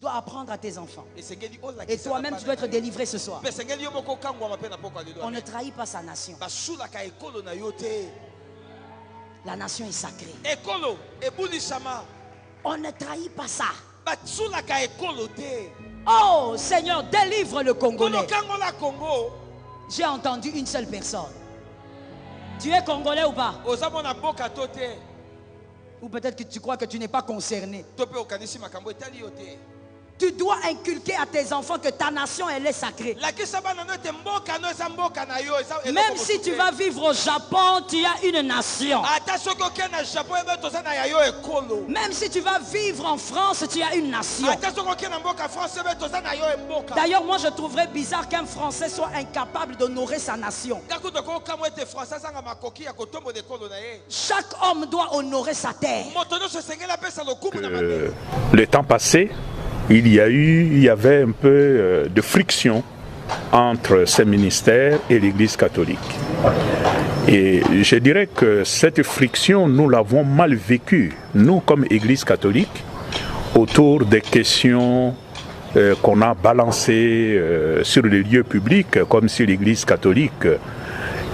Tu dois apprendre à tes enfants. Et toi-même, tu dois être délivré ce soir. On ne trahit pas sa nation. La nation est sacrée. On ne trahit pas ça. Oh Seigneur, délivre le Congolais. J'ai entendu une seule personne. Tu es Congolais ou pas? Ou peut-être que tu crois que tu n'es pas concerné. Tu dois inculquer à tes enfants que ta nation, elle est sacrée. Même si tu vas vivre au Japon, tu as une nation. Même si tu vas vivre en France, tu as une nation. D'ailleurs, moi je trouverais bizarre qu'un Français soit incapable d'honorer sa nation. Chaque homme doit honorer sa terre. Le temps passé, il y avait un peu de friction entre ces ministères et l'Église catholique. Et je dirais que cette friction, nous l'avons mal vécue, nous comme Église catholique, autour des questions qu'on a balancées sur les lieux publics, comme si l'Église catholique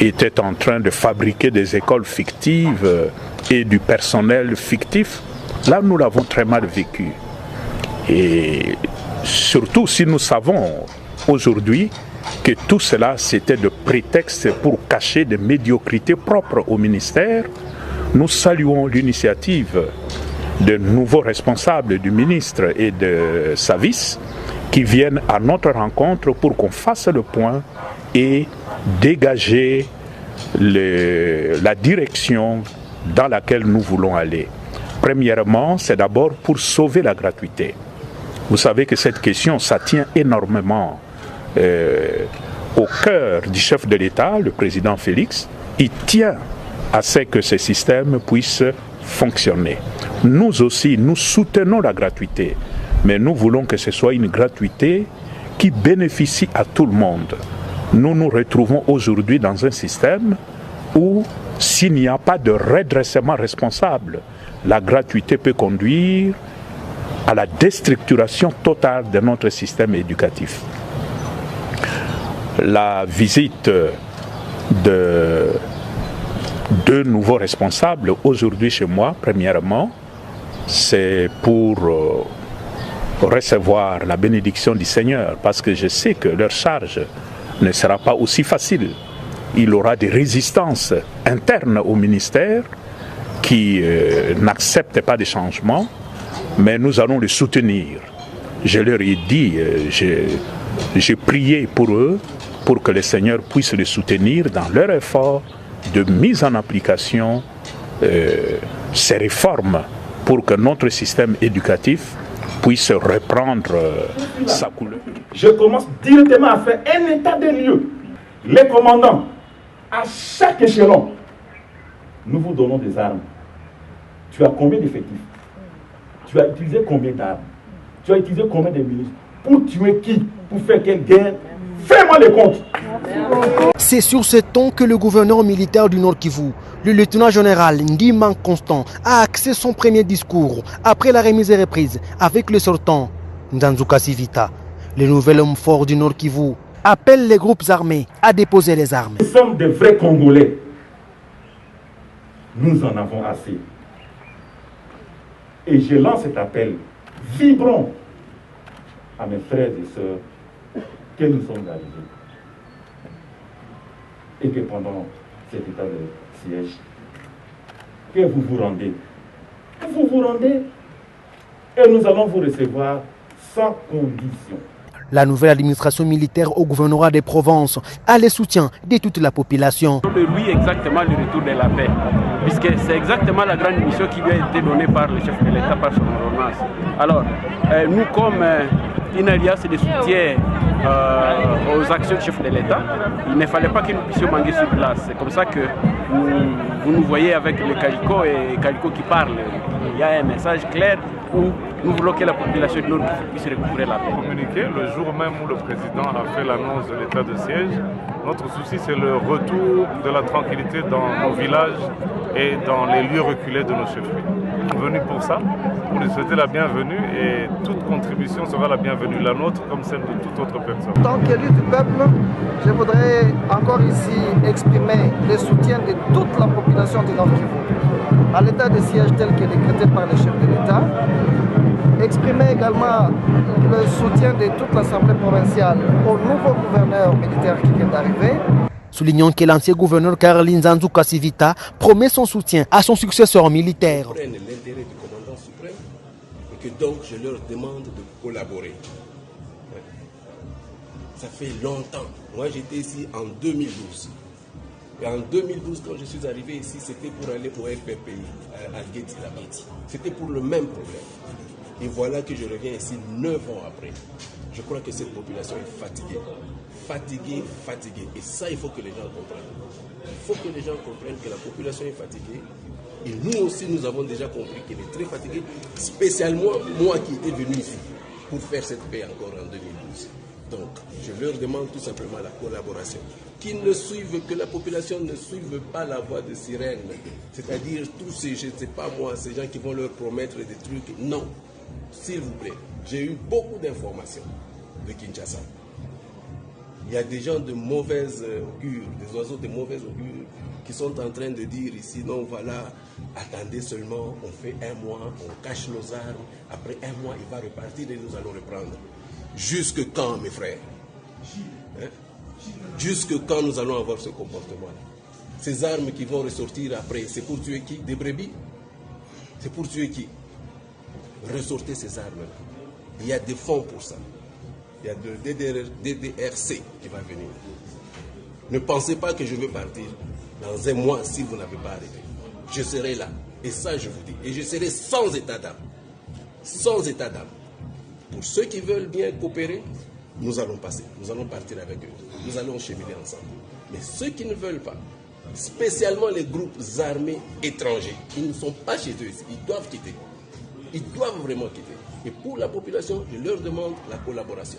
était en train de fabriquer des écoles fictives et du personnel fictif. Là, nous l'avons très mal vécu. Et surtout si nous savons aujourd'hui que tout cela c'était de prétexte pour cacher des médiocrités propres au ministère, nous saluons l'initiative de nouveaux responsables du ministre et de sa vice qui viennent à notre rencontre pour qu'on fasse le point et dégager la direction dans laquelle nous voulons aller. Premièrement, c'est d'abord pour sauver la gratuité. Vous savez que cette question, ça tient énormément au cœur du chef de l'État, le président Félix. Il tient à ce que ce système puisse fonctionner. Nous aussi, nous soutenons la gratuité, mais nous voulons que ce soit une gratuité qui bénéficie à tout le monde. Nous nous retrouvons aujourd'hui dans un système où, s'il n'y a pas de redressement responsable, la gratuité peut conduire à la déstructuration totale de notre système éducatif. La visite de deux nouveaux responsables aujourd'hui chez moi, premièrement, c'est pour recevoir la bénédiction du Seigneur, parce que je sais que leur charge ne sera pas aussi facile. Il y aura des résistances internes au ministère qui n'acceptent pas des changements, mais nous allons les soutenir. Je leur ai dit, j'ai prié pour eux, pour que le Seigneur puisse les soutenir dans leur effort de mise en application ces réformes pour que notre système éducatif puisse reprendre sa couleur. Je commence directement à faire un état des lieux. Les commandants, à chaque échelon, nous vous donnons des armes. Tu as combien d'effectifs? Tu as utilisé combien d'armes? Tu as utilisé combien de ministres? Pour tuer qui? Pour faire quelle guerre? Fais-moi les comptes. C'est sur ce ton que le gouverneur militaire du Nord Kivu, le lieutenant général Ndima Constant, a axé son premier discours après la remise et reprise avec le sortant Nzanzuka Sivita. Le nouvel homme fort du Nord Kivu appelle les groupes armés à déposer les armes. Nous sommes des vrais Congolais. Nous en avons assez. Et je lance cet appel vibrant à mes frères et sœurs que nous sommes arrivés. Et que pendant cet état de siège, que vous vous rendez. Vous vous rendez et nous allons vous recevoir sans condition. La nouvelle administration militaire au gouvernorat des Provences a le soutien de toute la population. Oui, exactement le retour de la paix, puisque c'est exactement la grande mission qui lui a été donnée par le chef de l'État, par son ordonnance. Alors, nous comme une alliance de soutien aux actions du chef de l'État, il ne fallait pas que nous puissions manquer sur place. C'est comme ça que vous nous voyez avec le Calico et Calico qui parle. Il y a un message clair où nous voulons que la population de Nord puisse recouvrir la paix. Communiqué le jour même où le président a fait l'annonce de l'état de siège. Notre souci, c'est le retour de la tranquillité dans nos villages et dans les lieux reculés de nos chefferies. venus pour ça, pour lui souhaiter la bienvenue et toute contribution sera la bienvenue, la nôtre comme celle de toute autre personne. En tant qu'élu du peuple, je voudrais encore ici exprimer le soutien de toute la population du Nord Kivu à l'état de siège tel que décrété par le chef de l'État. Exprimer également le soutien de toute l'Assemblée provinciale au nouveau gouverneur militaire qui vient d'arriver. Soulignons que l'ancien gouverneur Caroline Nzanzu Kasivita promet son soutien à son successeur militaire. Ils prennent l'intérêt du commandant suprême et que donc je leur demande de collaborer. Ça fait longtemps. Moi j'étais ici en 2012. Et en 2012, quand je suis arrivé ici, c'était pour aller au FPPI, à Guéti là-bas. C'était pour le même problème. Et voilà que je reviens ici 9 ans après. Je crois que cette population est fatiguée. Fatiguée. Et ça, il faut que les gens comprennent. Il faut que les gens comprennent que la population est fatiguée. Et nous aussi, nous avons déjà compris qu'elle est très fatiguée. Spécialement moi qui étais venu ici pour faire cette paix encore en 2012. Donc, je leur demande tout simplement la collaboration. Qu'ils ne suivent, que la population ne suive pas la voie de sirène. C'est-à-dire tous ces, je ne sais pas moi, ces gens qui vont leur promettre des trucs. Non. S'il vous plaît, j'ai eu beaucoup d'informations de Kinshasa. Il y a des gens de mauvaise augure, des oiseaux de mauvaise augure qui sont en train de dire ici, non voilà, attendez seulement, on fait un mois, on cache nos armes, après un mois il va repartir et nous allons reprendre. Jusque quand mes frères? Hein? Jusque quand nous allons avoir ce comportement-là? Ces armes qui vont ressortir après, c'est pour tuer qui? Des brebis? C'est pour tuer qui? Ressortez ces armes-là. Il y a des fonds pour ça. Il y a de DDRC qui va venir. Ne pensez pas que je vais partir dans un mois si vous n'avez pas arrêté. Je serai là. Et ça, je vous dis. Et je serai sans état d'âme. Sans état d'âme. Pour ceux qui veulent bien coopérer, nous allons passer. Nous allons partir avec eux. Nous allons cheminer ensemble. Mais ceux qui ne veulent pas, spécialement les groupes armés étrangers, ils ne sont pas chez eux. Ils doivent quitter. Ils doivent vraiment quitter. Et pour la population, je leur demande la collaboration.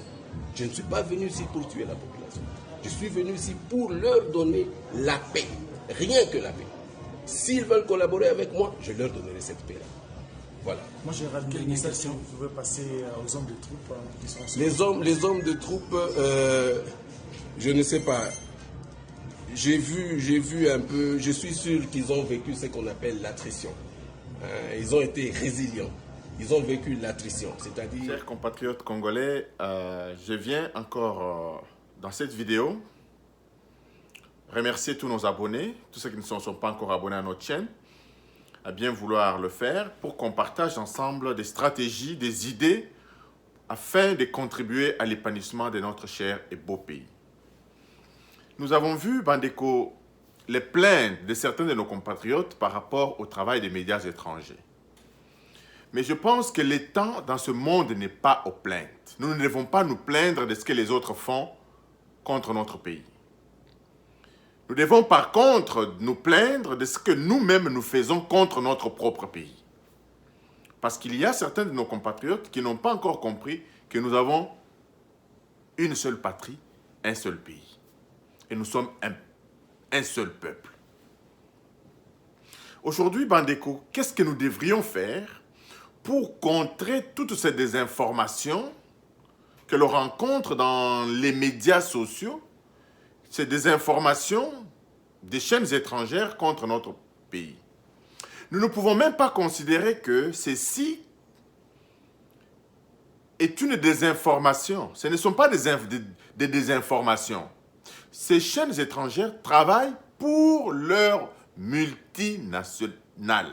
Je ne suis pas venu ici pour tuer la population. Je suis venu ici pour leur donner la paix. Rien que la paix. S'ils veulent collaborer avec moi, je leur donnerai cette paix-là. Voilà. Moi, j'ai quel message vous pouvez passer aux hommes de troupes qui sont... Les hommes de troupes, je ne sais pas. J'ai vu un peu, je suis sûr qu'ils ont vécu ce qu'on appelle l'attrition. Ils ont été résilients. Ils ont vécu l'attrition, c'est-à-dire... Chers compatriotes congolais, je viens encore dans cette vidéo remercier tous nos abonnés, tous ceux qui ne sont pas encore abonnés à notre chaîne, à bien vouloir le faire pour qu'on partage ensemble des stratégies, des idées afin de contribuer à l'épanouissement de notre cher et beau pays. Nous avons vu, Bandeko, les plaintes de certains de nos compatriotes par rapport au travail des médias étrangers. Mais je pense que le temps dans ce monde n'est pas aux plaintes. Nous ne devons pas nous plaindre de ce que les autres font contre notre pays. Nous devons par contre nous plaindre de ce que nous-mêmes nous faisons contre notre propre pays. Parce qu'il y a certains de nos compatriotes qui n'ont pas encore compris que nous avons une seule patrie, un seul pays. Et nous sommes un seul peuple. Aujourd'hui, Bandeko, qu'est-ce que nous devrions faire pour contrer toutes ces désinformations que l'on rencontre dans les médias sociaux, ces désinformations des chaînes étrangères contre notre pays? Nous ne pouvons même pas considérer que ceci est une désinformation. Ce ne sont pas des désinformations. Ces chaînes étrangères travaillent pour leurs multinationales.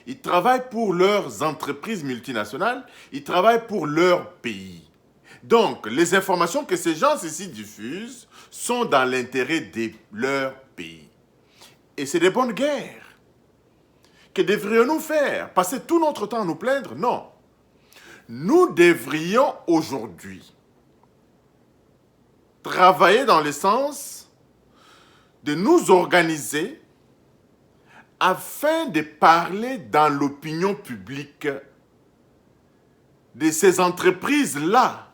Ils travaillent pour leurs entreprises multinationales, ils travaillent pour leur pays. Donc, les informations que ces gens ici diffusent sont dans l'intérêt de leur pays. Et c'est des bonnes guerres. Que devrions-nous faire? Passer tout notre temps à nous plaindre? Non. Nous devrions aujourd'hui travailler dans le sens de nous organiser afin de parler dans l'opinion publique de ces entreprises-là.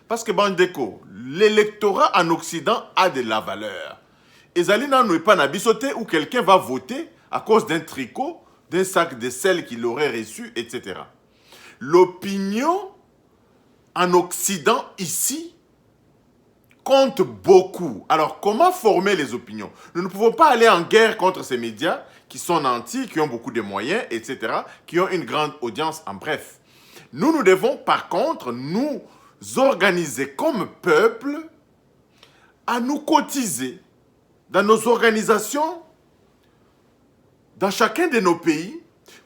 Parce que, Bandeko, l'électorat en Occident a de la valeur. Et Zalina n'est pas nabisoté où quelqu'un va voter à cause d'un tricot d'un sac de sel qu'il aurait reçu, etc. L'opinion en Occident, ici, compte beaucoup. Alors, comment former les opinions? Nous ne pouvons pas aller en guerre contre ces médias qui sont nantis, qui ont beaucoup de moyens, etc., qui ont une grande audience, en bref. Nous devons, par contre, nous organiser comme peuple à nous cotiser dans nos organisations, dans chacun de nos pays.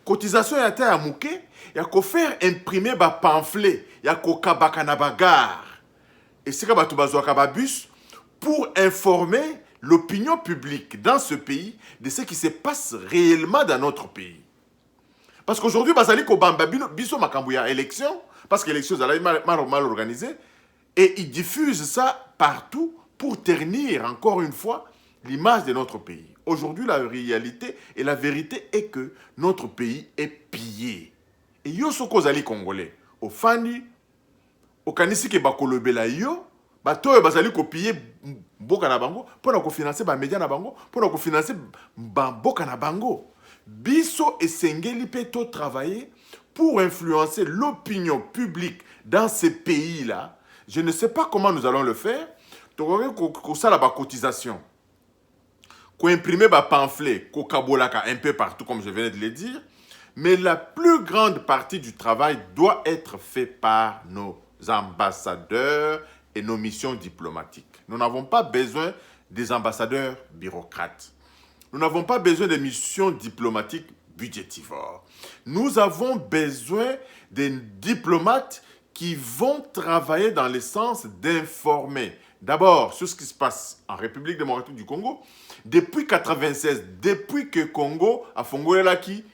Cotisation ya ta ya muke, ya ko faire imprimer ba pamphlet, ya ko kabaka na bagarre. Et c'est comme bus pour informer l'opinion publique dans ce pays de ce qui se passe réellement dans notre pays. Parce qu'aujourd'hui, basali ko bamba biso makambuya élection, parce que l'élection est mal organisée, et ils diffusent ça partout pour ternir encore une fois l'image de notre pays. Aujourd'hui, la réalité et la vérité est que notre pays est pillé. Et yo soko zali congolais, au fani, au kanisi ke bakolobela yo, bato bazali ko piller mboka na bango, pour ko financer ba média na bango, pour ko financer ba mboka na bango. Biso esengeli pe to travailler pour influencer l'opinion publique dans ces pays-là. Je ne sais pas comment nous allons le faire. Ko ça la cotisation. Ko imprimer ba pamphlet, ko kabolaka un peu partout comme je venais de le dire, mais la plus grande partie du travail doit être fait par nos ambassadeurs et nos missions diplomatiques. Nous n'avons pas besoin des ambassadeurs bureaucrates. Nous n'avons pas besoin de missions diplomatiques budgétivores. Nous avons besoin des diplomates qui vont travailler dans le sens d'informer. D'abord, sur ce qui se passe en République démocratique du Congo. Depuis 1996, depuis que Congo a fondé là qui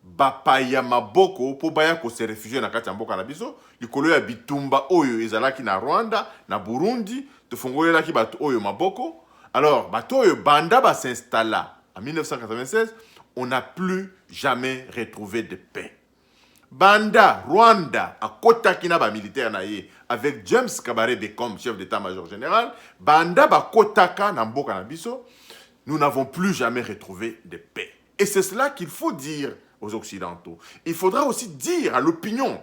bapaya maboko pour baya ko se réfugier na kati ya mboka na biso, likolo ya bitumba oyo ezalaki na Rwanda, na Burundi, to fondé là qui bato oyo maboko. Alors, bato oyo banda ba s'installa en 1996, on n'a plus jamais retrouvé de paix. Banda, Rwanda, à Kotakina, ba militaire naïe, avec James Kabarebe comme chef d'état-major général, Banda, ba Kotaka, Namboka Nabiso, nous n'avons plus jamais retrouvé de paix. Et c'est cela qu'il faut dire aux Occidentaux. Il faudra aussi dire à l'opinion,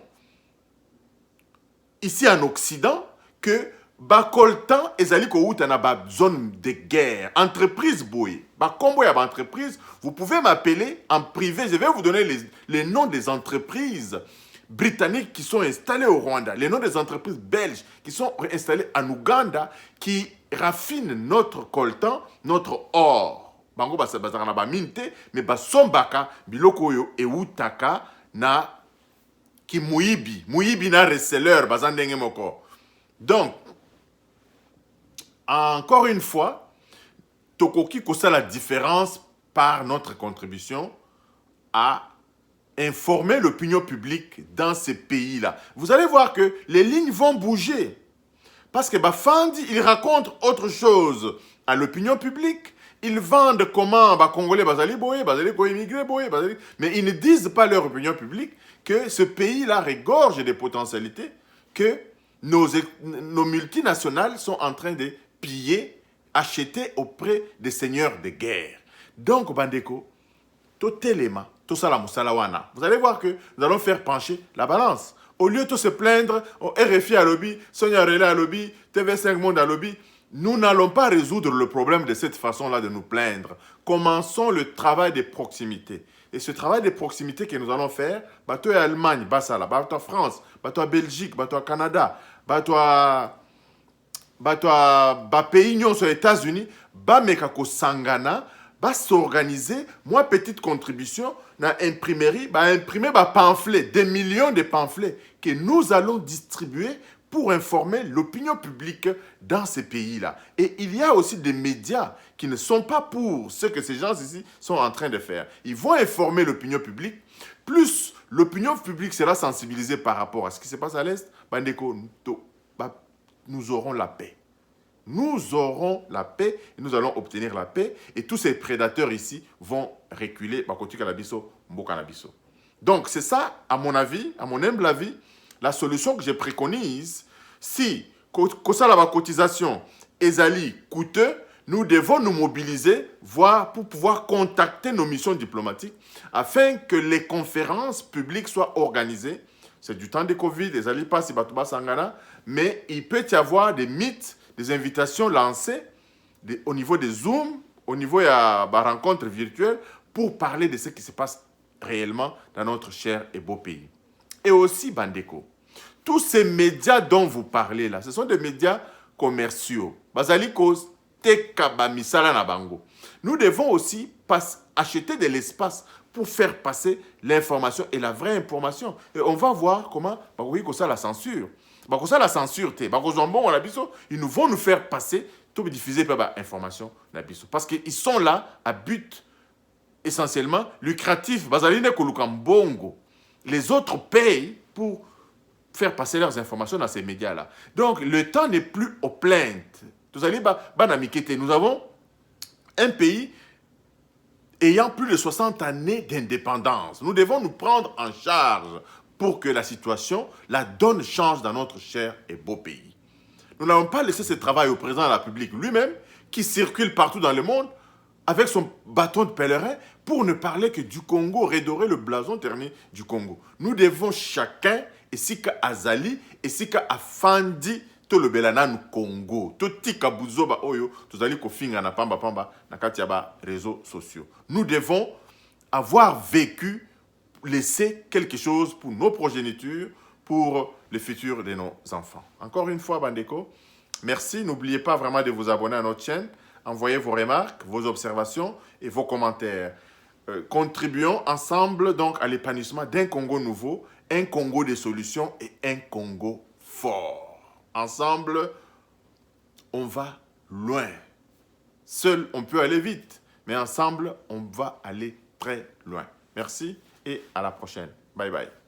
ici en Occident, que Bakoltan ezali ko outa na ba zone de guerre, entreprise boy. Ba kombo ya ba entreprise, vous pouvez m'appeler en privé, je vais vous donner les noms des entreprises britanniques qui sont installées au Rwanda, les noms des entreprises belges qui sont installées en Ouganda, qui raffinent notre coltan, notre or. Bango ba bazaka na ba minte, mais ba sombaka biloko yo e outaka na ki muibi na reseller bazandenge moko. Donc encore une fois, Tokoki kosa la différence par notre contribution à informer l'opinion publique dans ces pays-là. Vous allez voir que les lignes vont bouger. Parce que Bafandi, il raconte autre chose à l'opinion publique. Ils vendent comment Congolais bazali boye, bazali ko immigré boye, bazali, mais ils ne disent pas leur opinion publique que ce pays-là regorge des potentialités, que nos multinationales sont en train de piller, acheter auprès des seigneurs de guerre. Donc, Bandeko, totelema, tosala musalawana. Vous allez voir que nous allons faire pencher la balance. Au lieu de se plaindre, RFI à lobby, Sonia Relais à lobby, TV5 Monde à lobby, nous n'allons pas résoudre le problème de cette façon-là de nous plaindre. Commençons le travail de proximité. Et ce travail de proximité que nous allons faire, bateau à Allemagne, basala, bateau à France, bateau à Belgique, bateau à Canada, bateau à pays aux États-Unis, mekako sangana, s'organiser, moi petite contribution, na imprimerie, imprimer pamphlets, des millions de pamphlets que nous allons distribuer pour informer l'opinion publique dans ces pays-là. Et il y a aussi des médias qui ne sont pas pour ce que ces gens ici sont en train de faire. Ils vont informer l'opinion publique, plus l'opinion publique sera sensibilisée par rapport à ce qui se passe à l'Est, nous aurons la paix. Nous aurons la paix et nous allons obtenir la paix. Et tous ces prédateurs ici vont reculer. Donc c'est ça, à mon avis, à mon humble avis, la solution que je préconise. Si ça la cotisation ezali coûteux, nous devons nous mobiliser, pour pouvoir contacter nos missions diplomatiques, afin que les conférences publiques soient organisées. C'est du temps de Covid, des alipas, Sibatuba Sangana, mais il peut y avoir des mythes, des invitations lancées au niveau des Zooms, au niveau de la rencontre virtuelle, pour parler de ce qui se passe réellement dans notre cher et beau pays. Et aussi, Bandeko, tous ces médias dont vous parlez là, ce sont des médias commerciaux. Bazalikos, Tekaba, Misala, Nabango. Nous devons aussi acheter de l'espace pour faire passer l'information et la vraie information. Et on va voir comment, ça la censure. Ça la censure, ils vont nous faire passer, tout diffuser l'information. Parce qu'ils sont là à but essentiellement lucratif. Les autres payent pour faire passer leurs informations dans ces médias-là. Donc, le temps n'est plus aux plaintes. Nous avons un pays ayant plus de 60 années d'indépendance. Nous devons nous prendre en charge pour que la situation, la donne change dans notre cher et beau pays. Nous n'avons pas laissé ce travail au président de la République lui-même, qui circule partout dans le monde avec son bâton de pèlerin pour ne parler que du Congo, redorer le blason terni du Congo. Nous devons chacun, et Sika Azali, et Sika Afandi, tout le Belana Congo, tout tika buzoba oyo, tout ali kofinga na pamba na katiaba réseaux sociaux. Nous devons avoir vécu, laisser quelque chose pour nos progénitures, pour le futur de nos enfants. Encore une fois, Bandeko, merci. N'oubliez pas vraiment de vous abonner à notre chaîne. Envoyez vos remarques, vos observations et vos commentaires. Contribuons ensemble donc à l'épanouissement d'un Congo nouveau, un Congo des solutions et un Congo fort. Ensemble, on va loin. Seul, on peut aller vite, mais ensemble, on va aller très loin. Merci et à la prochaine. Bye bye.